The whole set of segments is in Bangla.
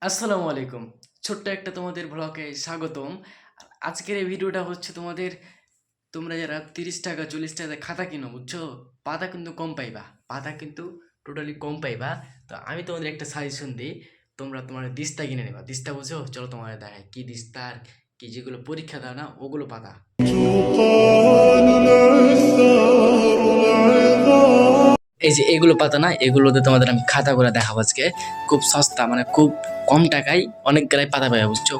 আসসালামু আলাইকুম। ছোট্ট একটা তোমাদের ব্লগে স্বাগতম। আজকের এই ভিডিওটা হচ্ছে তোমরা যারা ৩০ টাকা ৪০ টাকা খাতা কিনো বুঝছো, পাতা কিন্তু কম পাইবা। পাতা কিন্তু টোটালি কম পাইবা। তো আমি তোমাদের একটা সাজেশন দিই, তোমরা তোমার দিস্তা কিনে নেবা। দিস্তা বুঝো? চলো তোমাদের দেখাই কি দিস্তা, আর কি যেগুলো পরীক্ষা দাও না ওগুলো পাতা। এই যে এগুলো পাতা না, এগুলোতে তোমাদের আমি খাতা করে দেখাবো আজকে। খুব সস্তা, মানে খুব কম টাকায় অনেক গুলাই পাতা পাবে বুঝছো।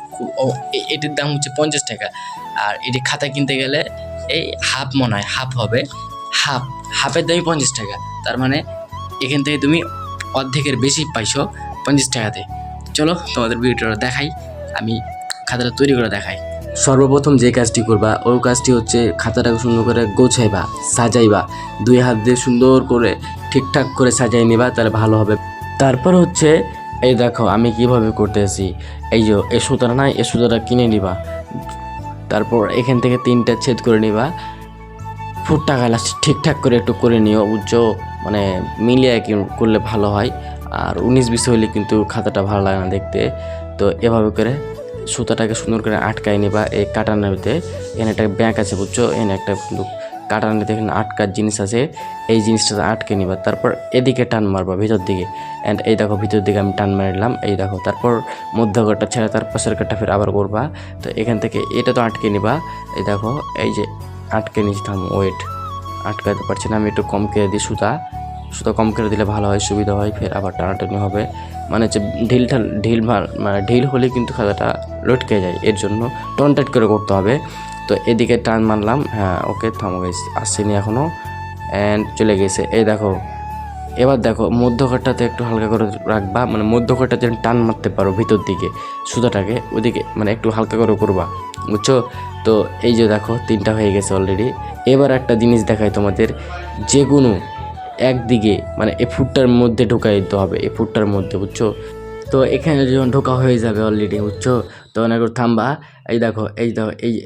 এটির দাম হচ্ছে 50 টাকা। আর এটি খাতা কিনতে গেলে এই হাফ মনে হয়, হাফ হবে, হাফ হাফের দামই 50 টাকা। তার মানে এখান থেকে তুমি অর্ধেকের বেশি পাইছো 50 টাকাতে। চলো তোমাদের ভিডিওটা দেখাই, আমি খাতাটা তৈরি করে দেখাই। সর্বপ্রথম যে কাজটি করবা ওই কাজটি হচ্ছে খাতাটাকে সুন্দর করে গোছাইবা, সাজাইবা, দুই হাত দিয়ে সুন্দর করে ঠিকঠাক করে সাজাই নিবা, তাহলে ভালো হবে। তারপর হচ্ছে এই দেখো আমি কিভাবে করতেছি। এই যে এই সুতাটা না, এই সুতাটা কিনে নিবা, তারপর এখান থেকে 3টা ছেদ করে নিবা, ফুটটা গালা ঠিকঠাক করে একটু করে নিও বুঝছো, মানে মিলিয়ে করলে ভালো হয়। আর 19-20 হইলে কিন্তু খাতাটা ভালো লাগে না দেখতে। তো এভাবে করে সুতাটাকে সুন্দর করে আটকায় নিবা এই কাটানোতে। এখানে একটা ব্যাঁক আছে বুঝছো, এখানে একটা কিন্তু কাটানোতে এখানে আটকার জিনিস আছে, এই জিনিসটা আটকে নিবা। তারপর এদিকে টান মারবা ভিতর দিকে, অ্যান্ড এই দেখো ভিতর দিকে আমি টান মারলাম, এই দেখো। তারপর মধ্যঘরটা ছেড়ে তার পাশের কাঠটা ফের আবার করবা। তো এখান থেকে এটা তো আটকে নিবা, এই দেখো এই যে আটকে নিচ্ছি, থাম ওয়েট, আটকাতে পারছি না আমি, একটু কম করে দিই সুতা কম করে দিলে ভালো হয়, সুবিধা হয়, ফের আবার টানাটানি হবে। মানে হচ্ছে মানে ঢিল হলে কিন্তু খাতাটা লটকে যায়, এর জন্য টাইট করে করতে হবে। তো এদিকে টান মারলাম, হ্যাঁ ওকে, থামো গাইস, আসছেনি এখনও, অ্যান্ড চলে গেছে। এই দেখো এবার দেখো মধ্যঘরটাতে একটু হালকা করে রাখবা, মানে মধ্যঘরটা যেন টান মারতে পারো ভিতর দিকে সুতাটাকে, ওইদিকে মানে একটু হালকা করে করবা বুঝছো। তো এই যে দেখো 3টা হয়ে গেছে অলরেডি। এবার একটা জিনিস দেখাই তোমাদের, যে কোনো একদিকে মানে এই ফুটটার মধ্যে ঢোকাই দিতে হবে, এই ফুটটার মধ্যে বুঝছো। তো এখানে যখন ঢোকা হয়ে যাবে অলরেডি বুঝছো, তখন একটু থামবা। এই দেখো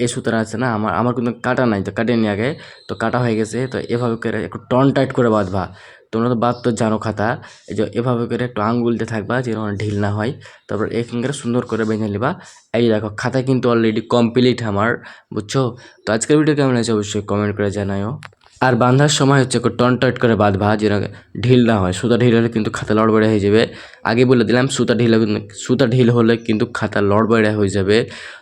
এই সুতরা আছে না, আমার কিন্তু কাটা নাই, তো কাটে নি আগে, তো কাটা হয়ে গেছে। তো এভাবে করে একটু টাইট করে বাঁধবা। তোমরা তো তো জানো খাতা, এই যে এভাবে করে একটু আঙ্গুলতে থাকবা যেন ঢিল না হয়। তারপর এখানকার সুন্দর করে বেঁধে নিবা। এই দেখো খাতা কিন্তু অলরেডি কমপ্লিট আমার বুঝছো। তো আজকের ভিডিও কেমন হয়েছে অবশ্যই কমেন্ট করে জানাও। আর বাঁধার সময় হচ্ছে একটু টাইট করে বাঁধবা যেন ঢিল না হয়। সুতা ঢিল হলে কিন্তু খাতা লড়বড়ে হয়ে যাবে। আগে বলে দিলাম সুতা ঢিল হলে কিন্তু খাতা লড়বড়ে হয়ে যাবে।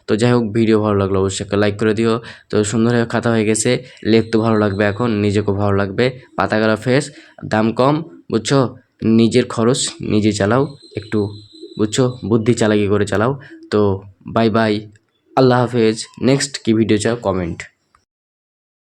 তো যাই হোক, ভিডিও ভালো লাগলো অবশ্যই একটা লাইক করে দিও। তো সুন্দরভাবে খাতা হয়ে গেছে, লিখতে ভালো লাগবে, এখন নিজেকেও ভালো লাগবে। পাতাগুলো ফ্রেশ, দাম কম বুঝছো। নিজের খরচ নিজে চালাও একটু বুঝছো, বুদ্ধি চালাকি করে চালাও। তো বাই বাই, আল্লাহ হাফেজ। নেক্সট কি ভিডিও চাও কমেন্ট।